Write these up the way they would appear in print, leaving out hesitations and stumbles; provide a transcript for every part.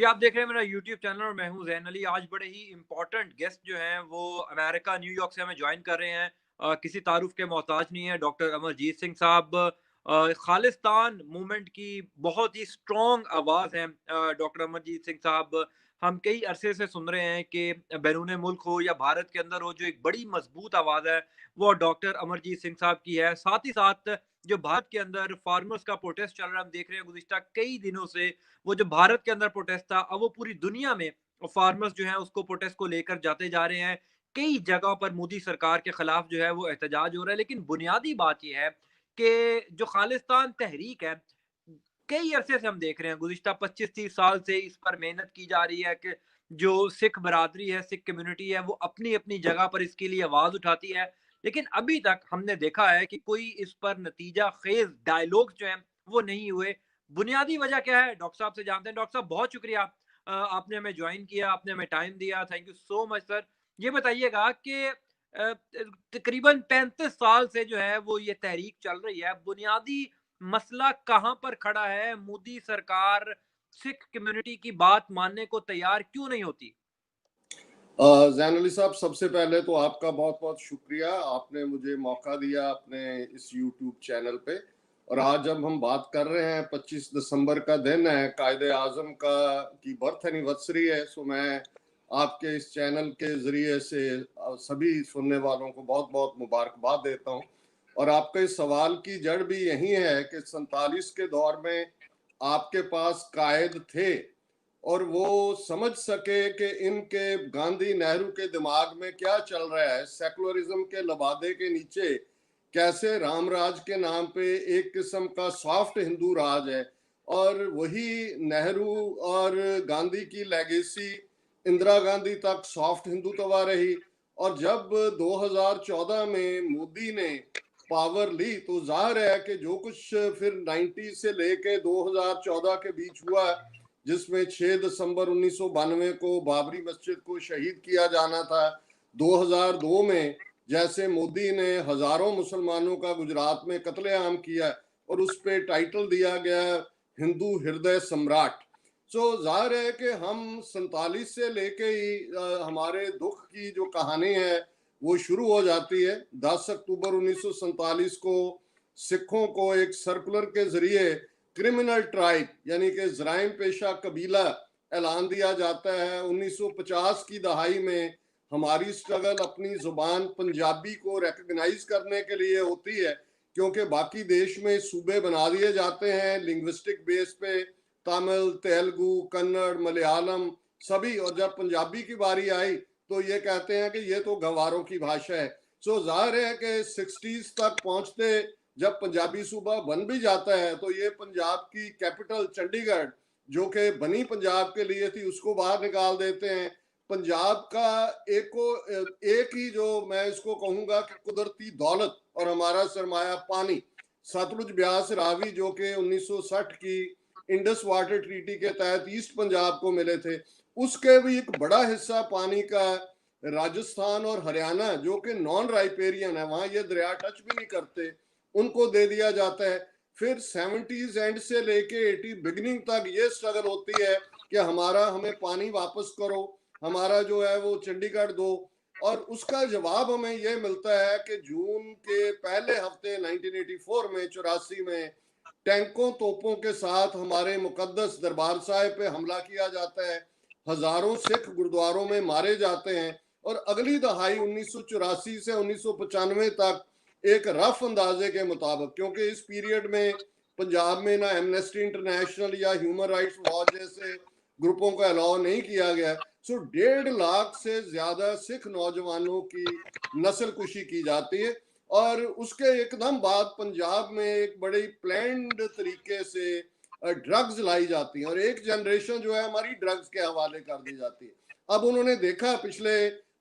जी, आप देख रहे हैं मेरा यूट्यूब चैनल और मैं हूँ ज़ैन अली। आज बड़े ही इम्पोर्टेंट गेस्ट जो हैं वो अमेरिका न्यूयॉर्क से हमें जॉइन कर रहे हैं। किसी तारुफ़ के मोहताज नहीं है, डॉक्टर अमरजीत सिंह साहब खालिस्तान मूवमेंट की बहुत ही स्ट्रॉन्ग आवाज़ हैं। डॉक्टर अमरजीत सिंह साहब हम कई अरसे से सुन रहे हैं कि बैरून मुल्क हो या भारत के अंदर हो, जो एक बड़ी मजबूत आवाज़ है वो डॉक्टर अमरजीत सिंह साहब की है। साथ ही साथ जो भारत के अंदर फार्मर्स का प्रोटेस्ट चल रहा है, हम देख रहे हैं गुज़िश्ता कई दिनों से वो जो भारत के अंदर प्रोटेस्ट था, अब वो पूरी दुनिया में फार्मर्स जो हैं उसको प्रोटेस्ट को लेकर जाते जा रहे हैं। कई जगहों पर मोदी सरकार के खिलाफ जो है वो एहतजाज हो रहा है। लेकिन बुनियादी बात ये है कि जो खालिस्तान तहरीक है, कई अरसे से हम देख रहे हैं, गुज़िश्ता 25-30 साल से इस पर मेहनत की जा रही है कि जो सिख बरादरी है, सिख कम्युनिटी है, वो अपनी-अपनी जगह पर इसके लिए आवाज़ उठाती है। लेकिन अभी तक हमने देखा है कि कोई इस पर नतीजा ख़ेज़ डायलॉग्स जो हैं, वो नहीं हुए। बुनियादी वजह क्या है? डॉक्टर साहब से जानते हैं। डॉक्टर साहब बहुत शुक्रिया, आपने हमें जॉइन किया, आपने हमें टाइम दिया। Thank you so much sir. ये बताइएगा कि तकरीबन 35 साल से जो है वो ये तहरीक चल रही है। बुनियादी मसला कहाँ पर खड़ा है? मोदी सरकार सिख कम्युनिटी की बात मानने को तैयार क्यों नहीं होती? जैन अली साहब, सबसे पहले तो आपका बहुत बहुत शुक्रिया। आपने मुझे मौका दिया अपने इस यूट्यूब चैनल पे। और आज जब हम बात कर रहे हैं, 25 दिसंबर का दिन है, कायदे आजम का की बर्थ एनिवर्सरी है, सो मैं आपके इस चैनल के ज़रिए से सभी सुनने वालों को बहुत बहुत मुबारकबाद देता हूँ। और आपके इस सवाल की जड़ भी यही है कि 47 के दौर में आपके पास कायद थे और वो समझ सके कि इनके गांधी नेहरू के दिमाग में क्या चल रहा है। सेकुलरिज्म के लबादे के नीचे कैसे रामराज के नाम पे एक किस्म का सॉफ्ट हिंदू राज है, और वही नेहरू और गांधी की लेगेसी इंदिरा गांधी तक सॉफ्ट हिंदुत्व रही। और जब 2014 में मोदी ने पावर ली तो जाहिर है कि जो कुछ फिर 90 से लेके 2014 के बीच हुआ, जिसमें 6 दिसंबर 1992 को बाबरी मस्जिद को शहीद किया जाना था, 2002 में जैसे मोदी ने हजारों मुसलमानों का गुजरात में कत्लेआम किया और उस पे टाइटल दिया गया हिंदू हृदय सम्राट। सो जाहिर है कि हम 47 से लेके ही हमारे दुख की जो कहानी है वो शुरू हो जाती है। 10 अक्टूबर 1947 को सिखों को एक सर्कुलर के जरिए क्रिमिनल ट्राइब यानी कि जराइम पेशा कबीला ऐलान दिया जाता है। 1950 की दहाई में हमारी स्ट्रगल अपनी जुबान पंजाबी को रिकग्नाइज करने के लिए होती है, क्योंकि बाकी देश में सूबे बना दिए जाते हैं लिंग्विस्टिक बेस पे, तमिल, तेलुगु, कन्नड़, मलयालम सभी। और जब पंजाबी की बारी आई तो ये कहते हैं कि ये तो गंवारों की भाषा है। सो जाहिर है कि 60s तक पहुंचते जब पंजाबी सूबा बन भी जाता है तो ये पंजाब की कैपिटल चंडीगढ़, जो कि बनी पंजाब के लिए थी, उसको बाहर निकाल देते हैं। पंजाब का एक ही जो मैं इसको कहूंगा कि कुदरती दौलत और हमारा सरमाया पानी, सतलुज ब्यास रावी, जो कि 1960 की इंडस वाटर ट्रीटी के तहत ईस्ट पंजाब को मिले थे, उसके भी एक बड़ा हिस्सा पानी का राजस्थान और हरियाणा, जो कि नॉन राइपेरियन है, वहां ये दरिया टच भी नहीं करते, उनको दे दिया जाता है। फिर 70s एंड से लेके 80 बिगनिंग तक ये स्ट्रगल होती है कि हमें पानी वापस करो, हमारा जो है वो चंडीगढ़ दो। और उसका जवाब हमें ये मिलता है कि जून के पहले हफ्ते 1984 में 84 में टैंकों तोपों के साथ हमारे मुकद्दस दरबार साहिब पे हमला किया जाता है। हजारों सिख गुरुद्वारों में मारे जाते हैं। और अगली दहाई 1984 से 1995 तक एक रफ अंदाजे के मुताबिक, क्योंकि इस पीरियड में पंजाब में ना एमनेस्टी इंटरनेशनल या ह्यूमन राइट्स वॉच जैसे ग्रुपों का अलाउ नहीं किया गया, सो 1.5 लाख से ज्यादा सिख नौजवानों की नस्ल कुशी की जाती है। और उसके एकदम बाद पंजाब में एक बड़ी प्लान्ड तरीके से ड्रग्स लाई जाती हैं और एक जनरेशन जो है हमारी ड्रग्स के हवाले कर दी जाती है। अब उन्होंने देखा, पिछले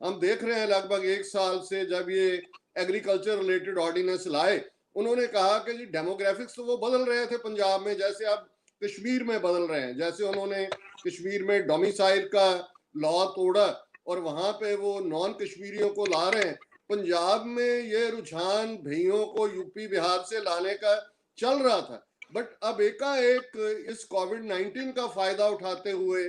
हम देख रहे हैं लगभग 1 साल से, जब ये एग्रीकल्चर रिलेटेड ऑर्डिनेंस लाए, उन्होंने कहा कि जी डेमोग्राफिक्स तो वो बदल रहे थे पंजाब में, जैसे अब कश्मीर में बदल रहे हैं। जैसे उन्होंने कश्मीर में डोमिसाइल का लॉ तोड़ा और वहां पे वो नॉन कश्मीरियों को ला रहे हैं। पंजाब में ये रुझान भैयों को यूपी बिहार से लाने का चल रहा था, बट अब एकाएक इस कोविड 19 का फायदा उठाते हुए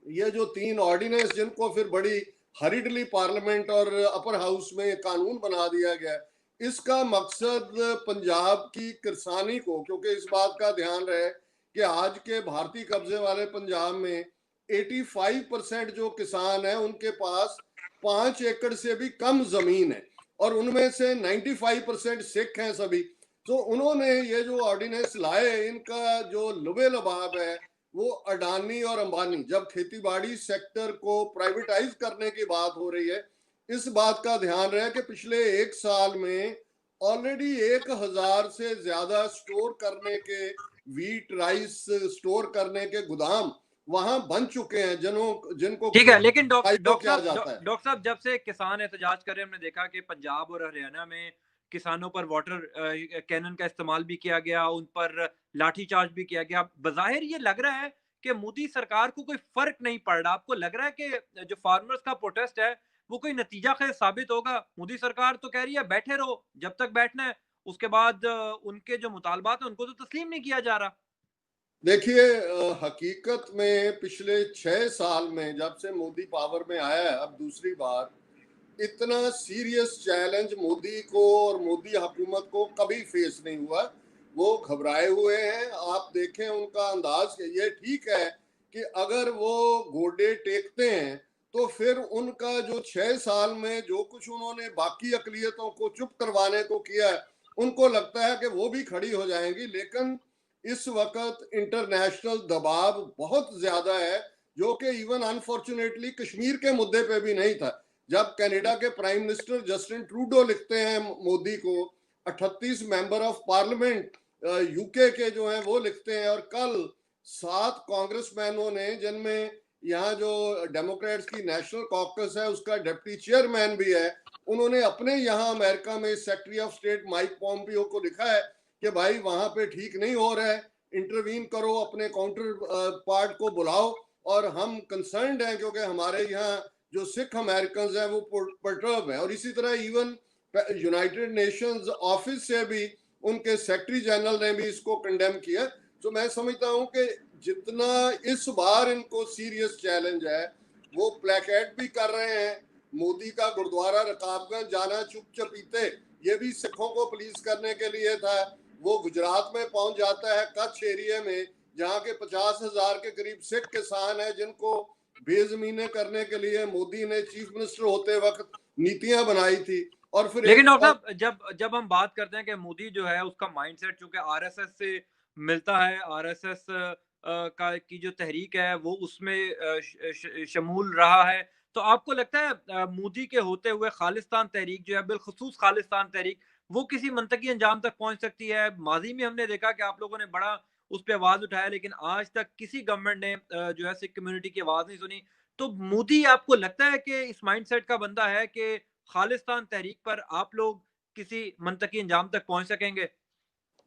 ये जो 3 ऑर्डिनेंस जिनको फिर बड़ी हरिडली पार्लियामेंट और अपर हाउस में कानून बना दिया गया, इसका मकसद पंजाब की किसानी को, क्योंकि इस बात का ध्यान रहे कि आज के भारतीय कब्जे वाले पंजाब में 85% जो किसान है उनके पास 5 एकड़ से भी कम जमीन है और उनमें से 95% सिख हैं सभी। तो उन्होंने ये जो ऑर्डिनेंस लाए, इनका जो लुबे लबाब है वो अडानी और अंबानी, जब खेतीबाड़ी सेक्टर को प्राइवेटाइज करने की बात हो रही है, इस बात का ध्यान रहे कि पिछले 1 साल में ऑलरेडी 1000 से ज्यादा स्टोर करने के वीट राइस स्टोर करने के गोदाम वहां बन चुके हैं जिनको ठीक है, लेकिन किया जाता है। डॉक्टर साहब, जब से किसान एहतजाज कर रहे हैं, हमने देखा कि पंजाब और हरियाणा में किसानों पर वाटर कैनन का इस्तेमाल भी किया गया, उन पर लाठीचार्ज भी किया गया। बज़ाहिर ये लग रहा है कि मोदी सरकार को कोई फर्क नहीं पड़ रहा। आपको लग रहा है कि जो फार्मर्स का प्रोटेस्ट है वो कोई नतीजा खेज साबित होगा? मोदी सरकार तो कह रही है बैठे रहो जब तक बैठना है, उसके बाद उनके जो मुतालबात है उनको तो तस्लीम नहीं किया जा रहा। देखिए, हकीकत में पिछले 6 साल में जब से मोदी पावर में आया है अब दूसरी बार, इतना सीरियस चैलेंज मोदी को और मोदी हुकूमत को कभी फेस नहीं हुआ। वो घबराए हुए हैं। आप देखें उनका अंदाज, ये ठीक है कि अगर वो गोडे टेकते हैं तो फिर उनका जो 6 साल में जो कुछ उन्होंने बाकी अकलियतों को चुप करवाने को किया है, उनको लगता है कि वो भी खड़ी हो जाएंगी। लेकिन इस वक्त इंटरनेशनल दबाव बहुत ज्यादा है, जो कि इवन अनफॉर्चुनेटली कश्मीर के मुद्दे पे भी नहीं था। जब कनाडा के प्राइम मिनिस्टर जस्टिन ट्रूडो लिखते हैं मोदी को, 38 मेंबर ऑफ पार्लियामेंट यूके के जो हैं वो लिखते हैं, और कल 7 कांग्रेसमैनों ने, जिनमें यहाँ जो डेमोक्रेट्स की नेशनल कॉकस है उसका डिप्टी चेयरमैन भी है, उन्होंने अपने यहाँ अमेरिका में secretary of state Mike Pompeo को लिखा है कि भाई वहां पे ठीक नहीं हो रहा है, इंटरवीन करो, अपने काउंटर पार्ट को बुलाओ, और हम कंसर्न्ड हैं क्योंकि हमारे यहाँ जो सिख अमेरिकन हैं वो पर्टर्ब है। और इसी तरह इवन यूनाइटेड नेशंस ऑफिस से भी उनके सेक्रेटरी जनरल ने भी इसको कंडेम किया। तो मैं समझता हूं कि जितना इस बार इनको सीरियस चैलेंज है, वो प्लेकेट भी कर रहे हैं। मोदी का गुरुद्वारा रकाबगंज जाना चुप चपीते, ये भी सिखों को प्लीज करने के लिए था। वो गुजरात में पहुंच जाता है, कच्छ एरिया में, जहाँ के 50,000 के करीब सिख किसान है, जिनको बेजमीने करने के लिए मोदी ने चीफ मिनिस्टर होते वक्त नीतियां बनाई थी। और फिर लेकिन डॉक्टर साहब, जब हम बात करते हैं कि मोदी जो है उसका माइंडसेट चूंकि आरएसएस से मिलता है, आरएसएस का की जो तहरीक है वो उसमें शमूल रहा है, तो आपको लगता है मोदी के होते हुए खालिस्तान तहरीक जो है, बिलखुसूस खालिस्तान तहरीक, वो किसी मंतकी अंजाम तक पहुंच सकती है? माजी में हमने देखा कि आप लोगों ने बड़ा उस पर आवाज उठाया, लेकिन आज तक किसी गवर्नमेंट ने जो है सिख कम्युनिटी की आवाज नहीं सुनी। तो मोदी, आपको लगता है कि इस माइंडसेट का बंदा है कि खालिस्तान तहरीक पर आप लोग किसी मंतकी अंजाम तक पहुंच सकेंगे?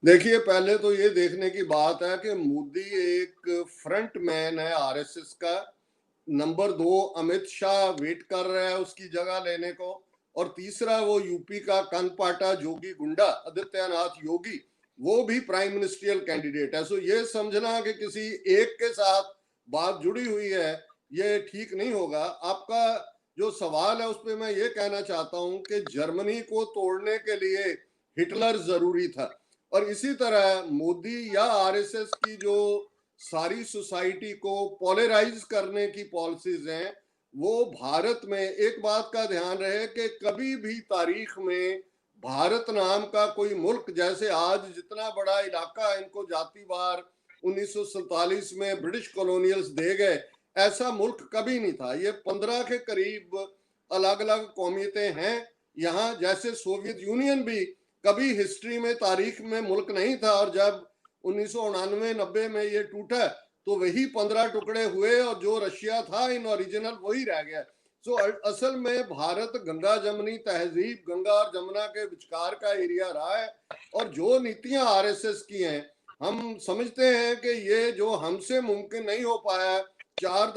देखिए, पहले तो ये देखने की बात है कि मोदी एक फ्रंट मैन है आरएसएस का। नंबर 2, अमित शाह वेट कर रहा है उसकी जगह लेने को। और तीसरा, वो यूपी का कनपाटा जोगी गुंडा आदित्यनाथ योगी, वो भी प्राइम मिनिस्ट्रियल कैंडिडेट है। सो ये समझना कि किसी एक के साथ बात जुड़ी हुई है, ये ठीक नहीं होगा। आपका जो सवाल है उस पर मैं ये कहना चाहता हूं कि जर्मनी को तोड़ने के लिए हिटलर जरूरी था, और इसी तरह मोदी या आरएसएस की जो सारी सोसाइटी को पोलराइज करने की पॉलिसीज हैं, वो भारत में, एक बात का ध्यान रहे कि कभी भी तारीख में भारत नाम का कोई मुल्क, जैसे आज जितना बड़ा इलाका इनको जातिवार 1947 में ब्रिटिश कॉलोनियल्स दे गए, ऐसा मुल्क कभी नहीं था। ये 15 के करीब अलग अलग कौमियतें हैं यहाँ। जैसे सोवियत यूनियन भी कभी हिस्ट्री में, तारीख में मुल्क नहीं था, और जब 1999-90 में ये टूटा तो वही 15 टुकड़े हुए, और जो रशिया था इन ओरिजिनल वही रह गया। सो असल में भारत गंगा जमनी तहजीब, गंगा और जमुना के विचकार का एरिया रहा है। और जो नीतियां आरएसएस की हैं, हम समझते हैं कि ये जो हमसे मुमकिन नहीं हो पाया 4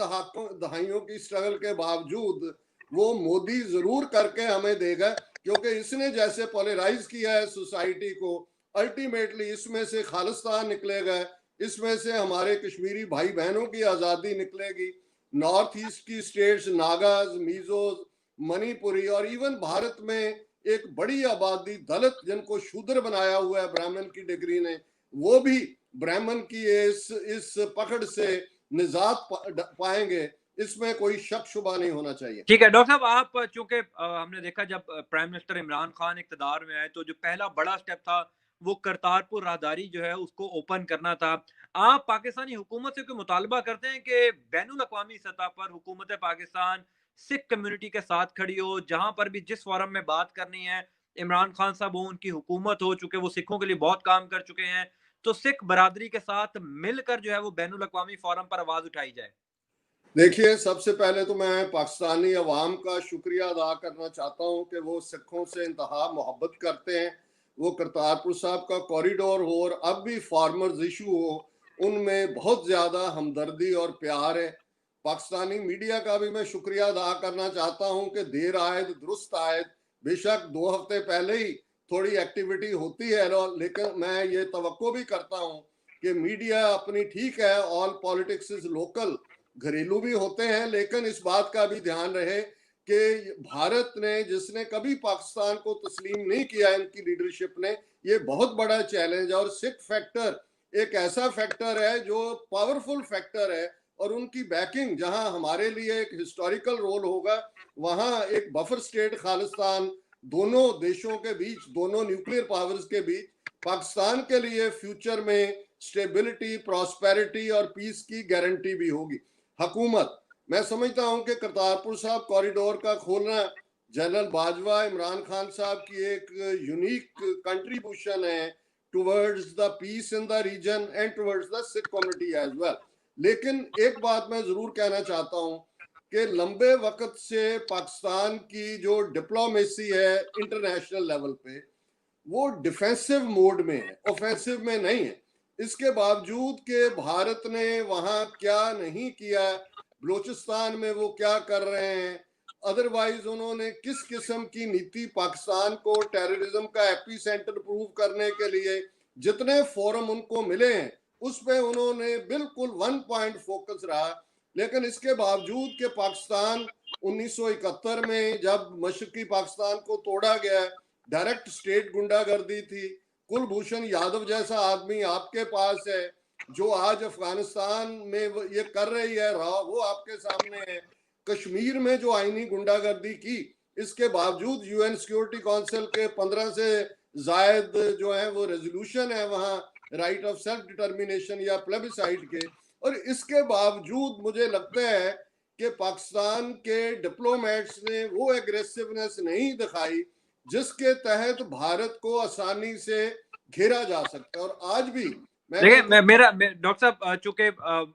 दहाइयों की स्ट्रगल के बावजूद, वो मोदी जरूर करके हमें देगा, क्योंकि इसने जैसे पोलराइज किया है सोसाइटी को, अल्टीमेटली इसमें से खालिस्तान निकलेगा, इसमें से हमारे कश्मीरी भाई बहनों की आज़ादी निकलेगी। नॉर्थ ईस्ट की स्टेट्स, नागाज, मिजोज, मणिपुरी और इवन भारत में एक बड़ी आबादी दलित जिनको शूद्र बनाया हुआ है ब्राह्मण की डिग्री ने, वो भी ब्राह्मण की इस पकड़ से निजात पाएंगे, इसमें कोई शक शुबा नहीं होना चाहिए। ठीक है डॉक्टर साहब, आप चूंकि हमने देखा जब प्राइम मिनिस्टर इमरान खान इक़्तिदार में आए तो जो पहला बड़ा स्टेप था वो करतारपुर राहदारी जो है उसको ओपन करना था। आप पाकिस्तानी हुकूमत से कोई मुतालबा करते हैं कि बैनुल अक़वामी सतह पर हुकूमत पाकिस्तान सिख कम्युनिटी के साथ खड़ी हो, जहां पर भी जिस फोरम में बात करनी है, इमरान खान साहब हो, उनकी हुकूमत हो, चूंकि वो सिखों के लिए बहुत काम कर चुके हैं, तो सिख बरादरी के साथ मिलकर जो है वो बैनुल अक़वामी फोरम पर आवाज उठाई जाए? देखिए, सबसे पहले तो मैं पाकिस्तानी अवाम का शुक्रिया अदा करना चाहता हूँ कि वो सिखों से इंतहा मोहब्बत करते हैं। वो करतारपुर साहब का कॉरिडोर हो और अब भी फार्मर्स इशू हो, उनमें बहुत ज़्यादा हमदर्दी और प्यार है। पाकिस्तानी मीडिया का भी मैं शुक्रिया अदा करना चाहता हूँ कि देर आयद दुरुस्त आयद, बेशक 2 हफ्ते पहले ही थोड़ी एक्टिविटी होती है, लेकिन मैं ये तवक्को भी करता हूँ कि मीडिया अपनी, ठीक है, ऑल पॉलिटिक्स इज लोकल, घरेलू भी होते हैं, लेकिन इस बात का भी ध्यान रहे कि भारत ने, जिसने कभी पाकिस्तान को तस्लीम नहीं किया, इनकी लीडरशिप ने, ये बहुत बड़ा चैलेंज है। और सिख फैक्टर एक ऐसा फैक्टर है जो पावरफुल फैक्टर है, और उनकी बैकिंग, जहां हमारे लिए एक हिस्टोरिकल रोल होगा, वहां एक बफर स्टेट खालिस्तान दोनों देशों के बीच, दोनों न्यूक्लियर पावर्स के बीच, पाकिस्तान के लिए फ्यूचर में स्टेबिलिटी, प्रॉस्पेरिटी और पीस की गारंटी भी होगी। हुकूमत, मैं समझता हूं कि करतारपुर साहब कॉरिडोर का खोलना जनरल बाजवा, इमरान खान साहब की एक यूनिक कंट्रीब्यूशन है towards the peace in the region and towards the Sikh community as well. लेकिन एक बात मैं जरूर कहना चाहता हूं कि लंबे वक्त से पाकिस्तान की जो डिप्लोमेसी है इंटरनेशनल लेवल पे, वो डिफेंसिव मोड में है, ऑफेंसिव में नहीं है। इसके बावजूद कि भारत ने वहां क्या नहीं किया, बलूचिस्तान में वो क्या कर रहे हैं, अदरवाइज उन्होंने किस किस्म की नीति, पाकिस्तान को टेररिज्म का एपी सेंटर प्रूव करने के लिए जितने फोरम उनको मिले हैं, उस पर उन्होंने बिल्कुल 1 पॉइंट फोकस रहा। लेकिन इसके बावजूद कि पाकिस्तान 1971 में जब मशरकी पाकिस्तान को तोड़ा गया, डायरेक्ट स्टेट गुंडागर्दी थी, कुलभूषण यादव जैसा आदमी आपके पास है जो आज अफगानिस्तान में ये कर रही है, वो आपके सामने है। कश्मीर में जो आईनी गुंडागर्दी की, इसके बावजूद यूएन सिक्योरिटी काउंसिल के 15 से जायद जो है वो रेजोल्यूशन है वहां, राइट ऑफ सेल्फ डिटर्मिनेशन या प्लेबिसाइड के, और इसके बावजूद मुझे लगता है कि पाकिस्तान के डिप्लोमेट्स ने वो एग्रेसिवनेस नहीं दिखाई जिसके तहत भारत को आसानी से घेरा जा सकता है। और आज भी देखिए, डॉक्टर साहब, चूंकि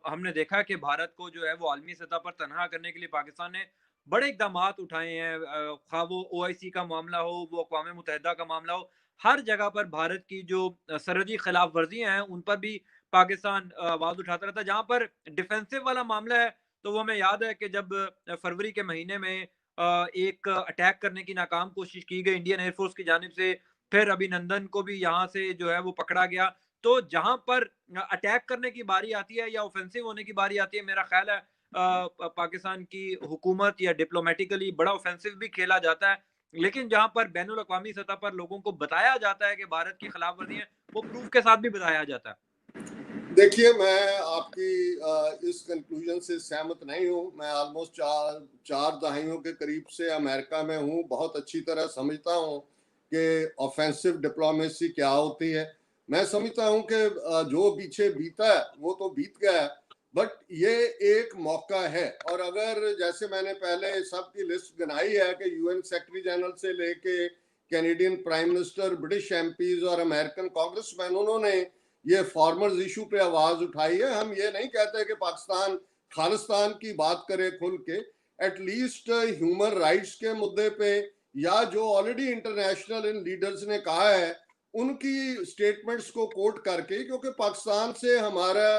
हमने देखा कि भारत को जो है वो आलमी सतह पर तनहा करने के लिए पाकिस्तान ने बड़े इकदामात उठाए हैं, खा वो ओआईसी का मामला हो, वो अक़वाम मुत्तहिदा का मामला हो, हर जगह पर भारत की जो सरहदी खिलाफ वर्जियां हैं उन पर भी पाकिस्तान आवाज उठाता रहता है। जहां पर डिफेंसिव वाला मामला है, तो वो हमें याद है कि जब फरवरी के महीने में एक अटैक करने की नाकाम कोशिश की गई इंडियन एयरफोर्स की जानिब से, फिर अभिनंदन को भी यहाँ से जो है वो पकड़ा गया। तो जहां पर अटैक करने की बारी आती है या ऑफेंसिव होने की बारी आती है, मेरा ख्याल है पाकिस्तान की हुकूमत या डिप्लोमेटिकली बड़ा ऑफेंसिव भी खेला जाता है। लेकिन जहां पर बैनुल अक़वामी सतह पर लोगों को बताया जाता है कि भारत की खिलाफ वर्जी है, वो प्रूफ के साथ भी बताया जाता है। देखिए, मैं आपकी इस कंक्लूजन से सहमत नहीं हूँ। मैं ऑलमोस्ट चार दहाइयों के करीब से अमेरिका में हूँ, बहुत अच्छी तरह समझता हूँ कि ऑफेंसिव डिप्लोमेसी क्या होती है। मैं समझता हूँ कि जो पीछे बीता है वो तो बीत गया है, बट ये एक मौका है। और अगर, जैसे मैंने पहले सबकी लिस्ट गिनाई है कि यूएन सेक्रेटरी जनरल से लेके Canadian prime minister, British MPs और अमेरिकन कांग्रेसमैन, उन्होंने ये फार्मर्स इशू पे आवाज उठाई है। हम ये नहीं कहते कि पाकिस्तान खालिस्तान की बात करे खुल के, एटलीस्ट ह्यूमन राइट्स के मुद्दे पे, या जो ऑलरेडी इंटरनेशनल इन लीडर्स ने कहा है उनकी स्टेटमेंट्स को कोट करके, क्योंकि पाकिस्तान से हमारा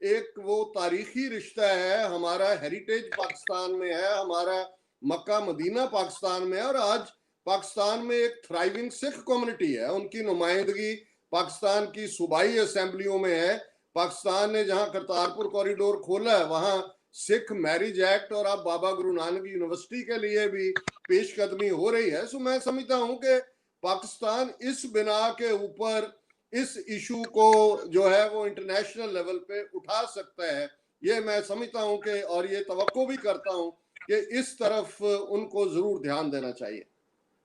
एक वो तारीखी रिश्ता है, हमारा हेरिटेज पाकिस्तान में है, हमारा मक्का मदीना पाकिस्तान में है, और आज पाकिस्तान में एक थ्राइविंग सिख कम्युनिटी है, उनकी नुमाइंदगी पाकिस्तान की सूबाई असेंबलियों में है। पाकिस्तान ने जहां करतारपुर कॉरिडोर खोला है, वहां सिख मैरिज एक्ट और अब बाबा गुरु नानक यूनिवर्सिटी के लिए भी पेशकदमी हो रही है। सो मैं समझता हूं कि पाकिस्तान इस बिना के ऊपर इस इशू को जो है वो इंटरनेशनल लेवल पे उठा सकता है। ये मैं समझता हूं कि, और ये तवक्को भी करता हूं कि इस तरफ उनको जरूर ध्यान देना चाहिए।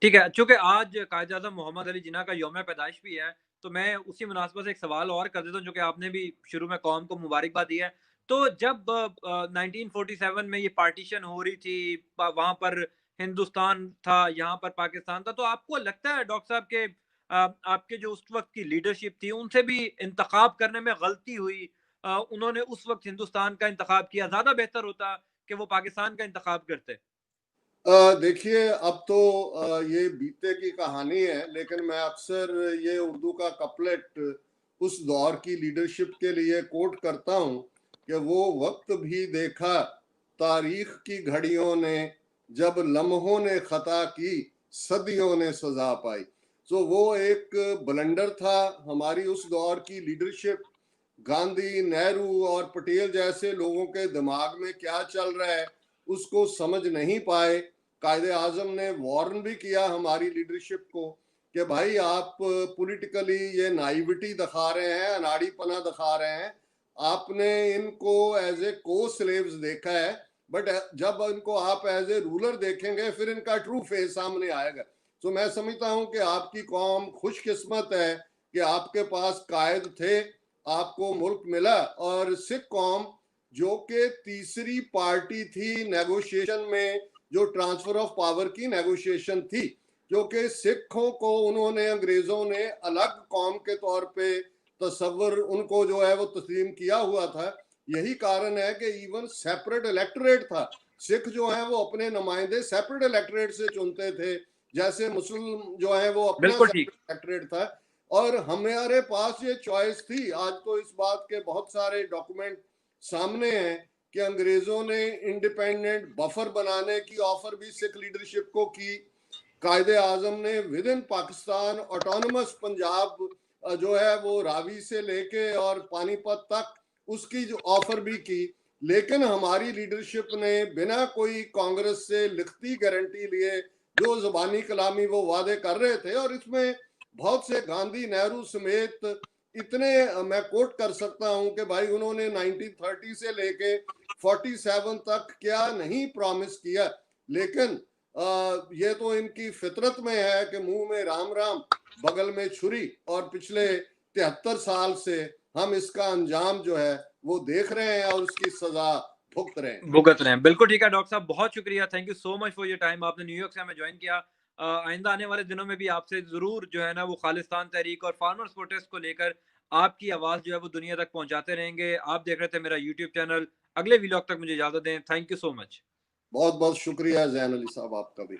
ठीक है, चूँकि आज कायद-ए-आज़म मोहम्मद अली जिन्ना का यौम पैदाइश भी है, तो मैं उसी मुनासिबत से एक सवाल और कर देता हूँ, जो कि आपने भी शुरू में कौम को मुबारकबाद दी है। तो जब 1947 में ये पार्टीशन हो रही थी, प वहाँ पर हिंदुस्तान था, यहाँ पर पाकिस्तान था, तो आपको लगता है डॉक्टर साहब के आपके जो उस वक़्त की लीडरशिप थी, उनसे भी इंतख़ाब करने में गलती हुई? उन्होंने उस वक़्त हिंदुस्तान का इंतख़ाब किया, ज़्यादा बेहतर होता कि वो पाकिस्तान का इंतख़ाब करते? देखिए, अब तो ये बीते की कहानी है, लेकिन मैं अक्सर ये उर्दू का कपलेट उस दौर की लीडरशिप के लिए कोट करता हूँ कि वो वक्त भी देखा तारीख की घड़ियों ने, जब लम्हों ने खता की सदियों ने सजा पाई। तो वो एक ब्लंडर था हमारी उस दौर की लीडरशिप। गांधी, नेहरू और पटेल जैसे लोगों के दिमाग में क्या चल रहा है उसको समझ नहीं पाए। कायदे आजम ने वार्न भी किया हमारी लीडरशिप को कि भाई आप पॉलिटिकली ये नाइविटी दिखा रहे हैं, अनाड़ीपना दिखा रहे हैं। आपने इनको एज ए को स्लेव्स देखा है, बट जब इनको आप एज ए रूलर देखेंगे फिर इनका ट्रू फेस सामने आएगा। तो मैं समझता हूं कि आपकी कौम खुशकिस्मत है कि आपके पास कायद थे, आपको मुल्क मिला। और सिख कौम जो कि तीसरी पार्टी थी नेगोशिएशन में, जो ट्रांसफर ऑफ पावर की नेगोशिएशन थी, जो कि सिखों को उन्होंने, अंग्रेजों ने अलग कौम के तौर पे तस्वर उनको जो है वो तस्लीम किया हुआ था। यही कारण है कि इवन सेपरेट इलेक्टोरेट था। सिख जो है वो अपने नुमाइंदे सेपरेट इलेक्टोरेट से चुनते थे, जैसे मुस्लिम जो है वो अपना बिल्कुल ठीक। सेपरेट इलेक्टोरेट था। और हमारे पास ये चॉइस थी। आज तो इस बात के बहुत सारे डॉक्यूमेंट सामने हैं कि अंग्रेजों ने इंडिपेंडेंट बफर बनाने की ऑफर भी सिख लीडरशिप को की। कायदे आजम ने with in Pakistan autonomous Punjab जो है वो रावी से लेके और पानीपत तक उसकी जो ऑफर भी की। लेकिन हमारी लीडरशिप ने बिना कोई कांग्रेस से लिखती गारंटी लिए जो जुबानी कलामी वो वादे कर रहे थे, और इसमें बहुत से गांधी, नेहरू समेत इतने मैं कोट कर सकता हूं कि भाई उन्होंने 1930 से लेके 47 तक क्या नहीं प्रॉमिस किया। लेकिन ये तो इनकी फितरत में है कि मुंह में राम राम, बगल में छुरी, और पिछले 73 साल से हम इसका अंजाम जो है वो देख रहे हैं और उसकी सजा भुगत रहे हैं। भुगत रहे हैं। बिल्कुल ठीक है डॉक्टर साहब, बहुत शुक्रिया। Thank you so much for your time. आपने न्यूयॉर्क से हमें जॉइन किया। आइंदा आने वाले दिनों में भी आपसे ज़रूर जो है ना वो खालिस्तान तहरीक और फार्मर्स प्रोटेस्ट को लेकर आपकी आवाज़ जो है वो दुनिया तक पहुँचाते रहेंगे। आप देख रहे थे मेरा यूट्यूब चैनल। अगले व्लॉग तक मुझे इजाज़त दें। Thank you so much. बहुत बहुत शुक्रिया जैन अली साहब, आपका भी।